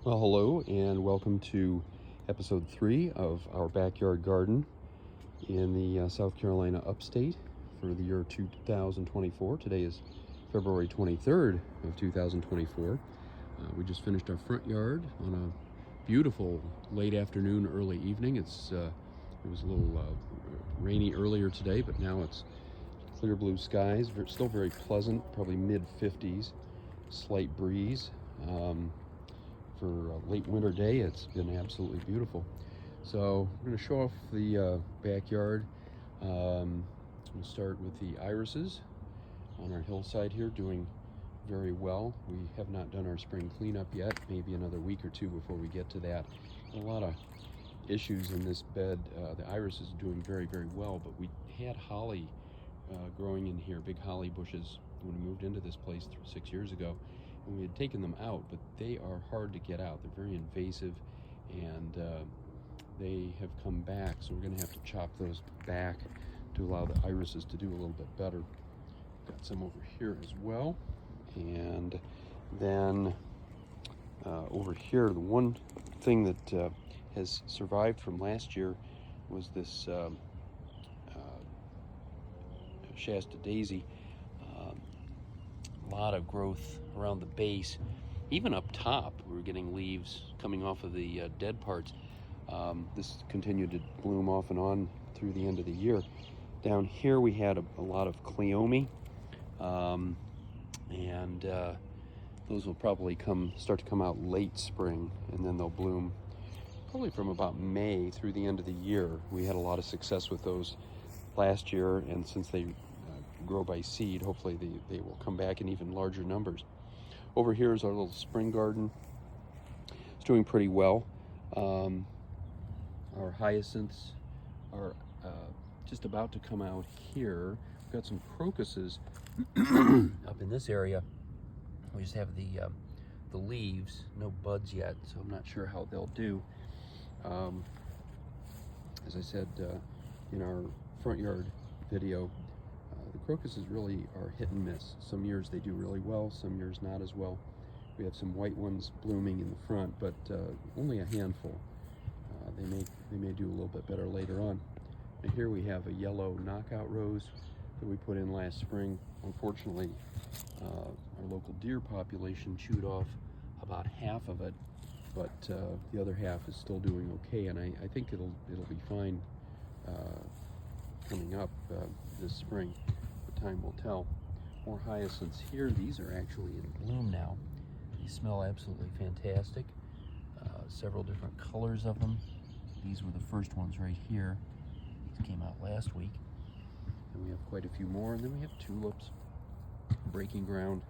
Well, hello and welcome to episode 3 of our backyard garden in the South Carolina upstate for the year 2024. Today is February 23rd of 2024. We just finished our front yard on a beautiful late afternoon, early evening. It was a little rainy earlier today, but now it's clear blue skies. Still very pleasant, probably mid-50s, slight breeze. For a late winter day, it's been absolutely beautiful. So we're going to show off the backyard. We'll start with the irises on our hillside here, doing very well. We have not done our spring cleanup yet, maybe another week or two before we get to that. A lot of issues in this bed. The iris is doing very, very well, but we had holly growing in here, big holly bushes, when we moved into this place 6 years ago. And we had taken them out, but they are hard to get out. They're very invasive, and they have come back, so we're going to have to chop those back to allow the irises to do a little bit better. Got some over here as well. And then over here, the one thing that has survived from last year was this Shasta daisy. A lot of growth around the base. Even up top, we're getting leaves coming off of the dead parts. This continued to bloom off and on through the end of the year. Down here we had a lot of cleome, and those will probably start to come out late spring, and then they'll bloom probably from about May through the end of the year. We had a lot of success with those last year, and since they grow by seed, hopefully they will come back in even larger numbers. Over here is our little spring garden. It's doing pretty well. Our hyacinths are just about to come out here. We've got some crocuses up in this area. We just have the leaves, no buds yet, so I'm not sure how they'll do. As I said in our front yard video, the crocuses really are hit and miss. Some years they do really well, some years not as well. We have some white ones blooming in the front, but only a handful. They may do a little bit better later on. And here we have a yellow knockout rose that we put in last spring. Unfortunately, our local deer population chewed off about half of it, but the other half is still doing okay, and I think it'll be fine coming up this spring. Time will tell. More hyacinths here. These are actually in bloom now. They smell absolutely fantastic. Several different colors of them. These were the first ones right here. These came out last week. And we have quite a few more. And then we have tulips. Breaking ground.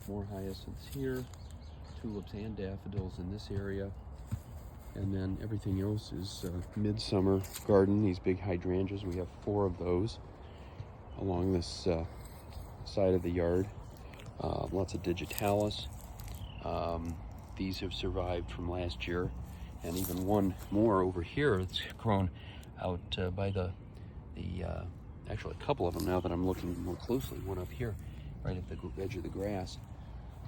More hyacinths here. Tulips and daffodils in this area. And then everything else is midsummer garden. These big hydrangeas. We have 4 of those along this side of the yard. Lots of digitalis. These have survived from last year, and even one more over here. It's grown out by actually a couple of them now that I'm looking more closely. One up here, right at the edge of the grass.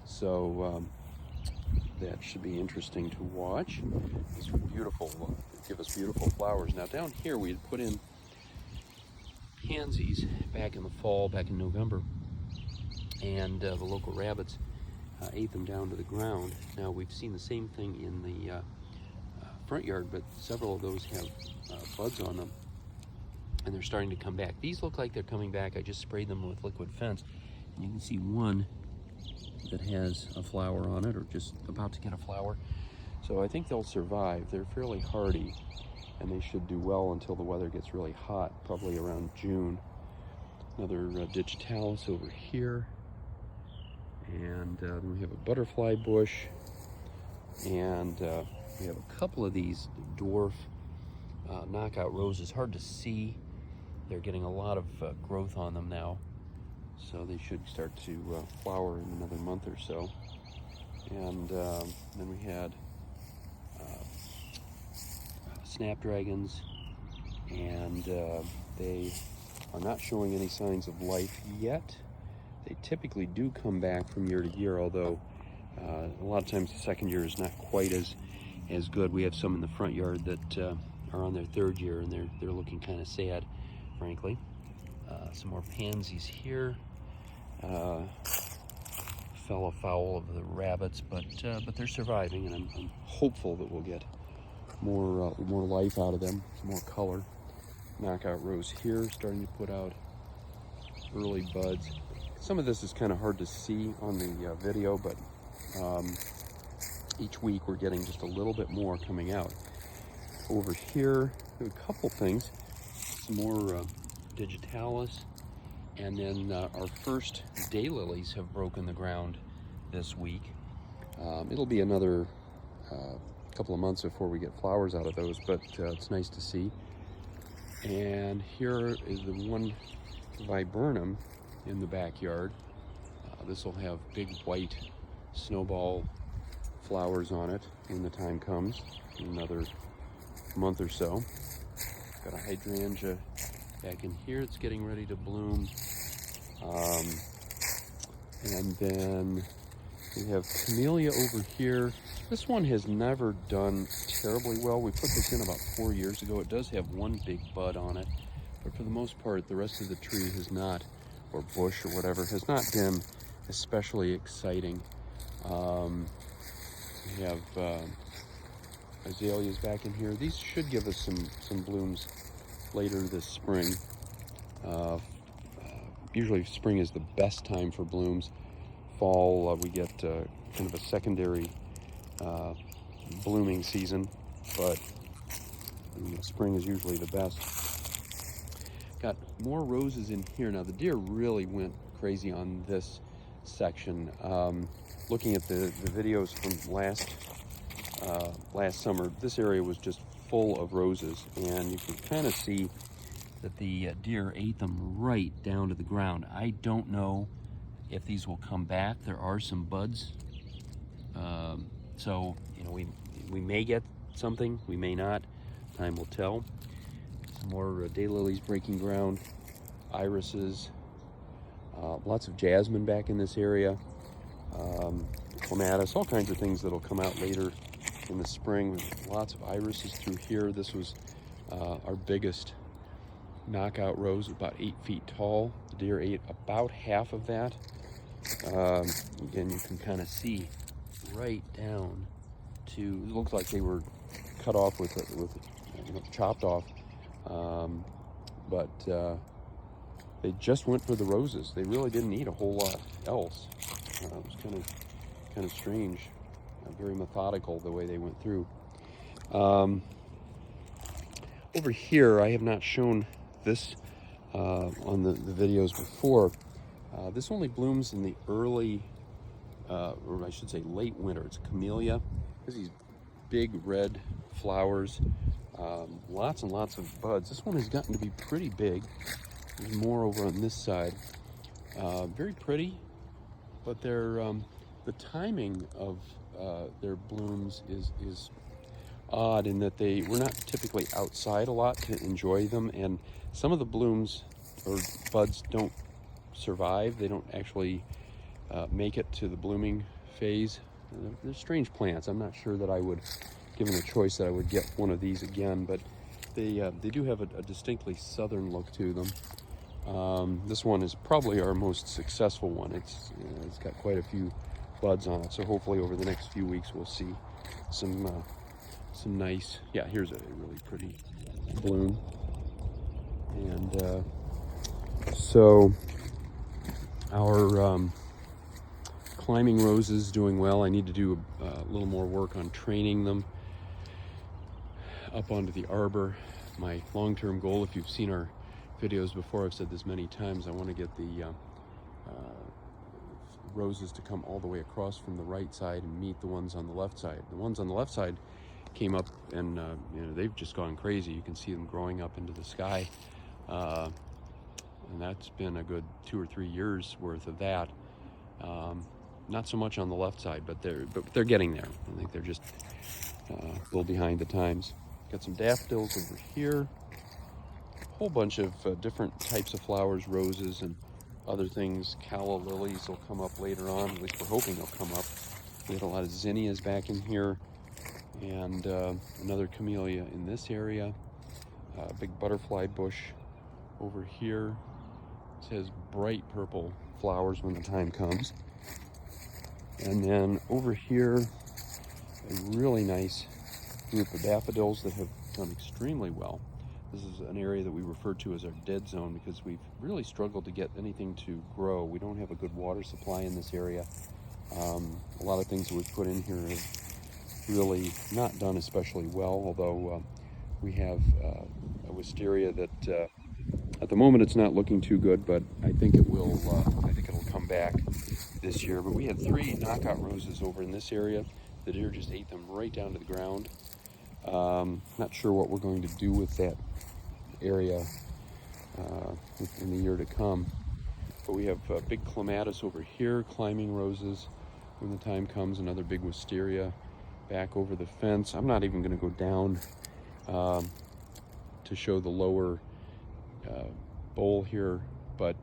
So that should be interesting to watch. It's beautiful. Give us beautiful flowers. Now down here we had put in pansies back in the fall, back in November, and the local rabbits ate them down to the ground. Now we've seen the same thing in the front yard, but several of those have buds on them, and they're starting to come back. These look like they're coming back. I just sprayed them with liquid fence, and you can see one that has a flower on it, or just about to get a flower. So I think they'll survive. They're fairly hardy, and they should do well until the weather gets really hot, probably around June. Another digitalis over here, and then we have a butterfly bush, and we have a couple of these dwarf knockout roses. Hard to see. They're getting a lot of growth on them now, so they should start to flower in another month or so. And then we had snapdragons, and they are not showing any signs of life yet. They typically do come back from year to year, although A lot of times the second year is not quite as good. We have some in the front yard that are on their third year, and they're looking kind of sad, frankly. Some more pansies here. Fell afoul of the rabbits, but they're surviving, and I'm hopeful that we'll get more life out of them, more color. Knockout rose here, starting to put out early buds. Some of this is kind of hard to see on the video, but each week we're getting just a little bit more coming out. Over here, we have a couple things. Some more digitalis, and then our first daylilies have broken the ground this week. It'll be another couple of months before we get flowers out of those, but it's nice to see. And here is the one viburnum in the backyard. This will have big white snowball flowers on it when the time comes, in another month or so. Got a hydrangea back in here. It's getting ready to bloom. And then we have camellia over here. This one has never done terribly well. We put this in about 4 years ago. It does have one big bud on it, but for the most part, the rest of the tree has not, or bush or whatever, has not been especially exciting. We have azaleas back in here. These should give us some blooms later this spring. Usually spring is the best time for blooms. Fall, we get kind of a secondary blooming season, but spring is usually the best. Got more roses in here. Now the deer really went crazy on this section. Looking at the videos from last summer, this area was just full of roses, and you can kind of see that the deer ate them right down to the ground. I don't know if these will come back. There are some buds, so we may get something, we may not. Time will tell. Some more daylilies breaking ground, irises, lots of jasmine back in this area, clematis, all kinds of things that'll come out later in the spring. Lots of irises through here. This was our biggest knockout rose, about 8 feet tall. The deer ate about half of that. Again, you can kind of see right down to, it looks like they were cut off with chopped off, but they just went for the roses. They really didn't eat a whole lot else. It was kind of strange, very methodical the way they went through. Over here, I have not shown this on the videos before. This only blooms in the early, or I should say late winter. It's camellia. There's these big red flowers, lots and lots of buds. This one has gotten to be pretty big. There's more over on this side. Very pretty, but the timing of their blooms is odd in that we're not typically outside a lot to enjoy them, and some of the blooms or buds don't survive. They don't actually make it to the blooming phase. They're strange plants. I'm not sure that I would, given a choice, that I would get one of these again, but they do have a distinctly southern look to them. This one is probably our most successful one. It's got quite a few buds on it, so hopefully over the next few weeks we'll see some nice, yeah, here's a really pretty bloom. And so our climbing roses doing well. I need to do a little more work on training them up onto the arbor. My long-term goal, if you've seen our videos before, I've said this many times, I want to get the roses to come all the way across from the right side and meet the ones on the left side. The ones on the left side came up and they've just gone crazy. You can see them growing up into the sky, and that's been a good 2 or 3 years worth of that. Not so much on the left side, but they're getting there. I think they're just a little behind the times. Got some daffodils over here, a whole bunch of different types of flowers, roses and other things. Calla lilies will come up later on, at least we're hoping they'll come up. We had a lot of zinnias back in here, and another camellia in this area. A big butterfly bush over here. It has bright purple flowers when the time comes. And then over here, a really nice group of daffodils that have done extremely well. This is an area that we refer to as our dead zone because we've really struggled to get anything to grow. We don't have a good water supply in this area. A lot of things that we've put in here have really not done especially well, although we have a wisteria that at the moment it's not looking too good, but I think it will. I think it'll come back this year. But we had 3 knockout roses over in this area. The deer just ate them right down to the ground. Not sure what we're going to do with that area in the year to come. But we have big clematis over here, climbing roses when the time comes, another big wisteria back over the fence. I'm not even going to go down to show the lower bowl here, but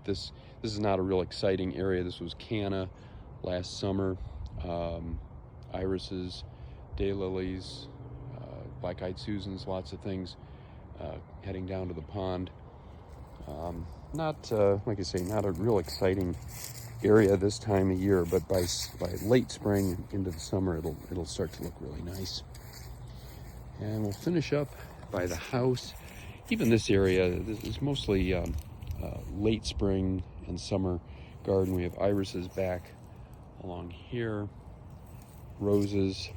this is not a real exciting area. This was canna last summer, irises, daylilies, black-eyed Susans, lots of things heading down to the pond. Not, like I say, not a real exciting area this time of year, but by late spring into the summer, it'll start to look really nice. And we'll finish up by the house. Even this area, this is mostly late spring and summer garden. We have irises back along here, roses,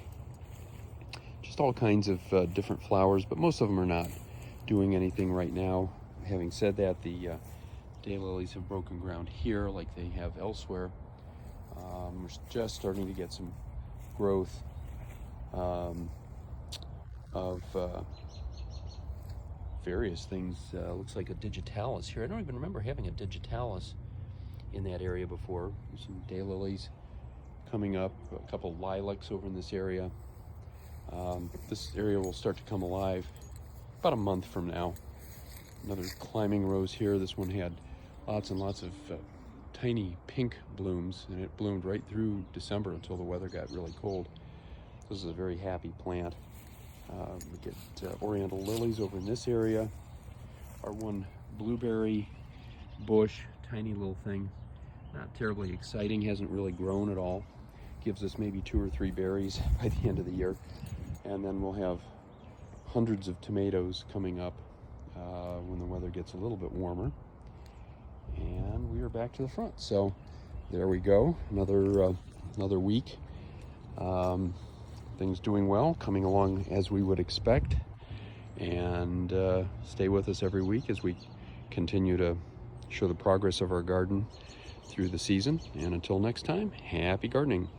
just all kinds of different flowers, but most of them are not doing anything right now. Having said that, the daylilies have broken ground here like they have elsewhere. We're just starting to get some growth of various things. Looks like a digitalis here. I don't even remember having a digitalis in that area before. There's some daylilies coming up, a couple lilacs over in this area. This area will start to come alive about a month from now. Another climbing rose here. This one had lots and lots of tiny pink blooms, and it bloomed right through December until the weather got really cold. This is a very happy plant. We get oriental lilies over in this area. Our one blueberry bush, tiny little thing, not terribly exciting, hasn't really grown at all. Gives us maybe 2 or 3 berries by the end of the year. And then we'll have hundreds of tomatoes coming up when the weather gets a little bit warmer. And we are back to the front. So there we go, another week. Things doing well, coming along as we would expect. And stay with us every week as we continue to show the progress of our garden through the season. And until next time, happy gardening.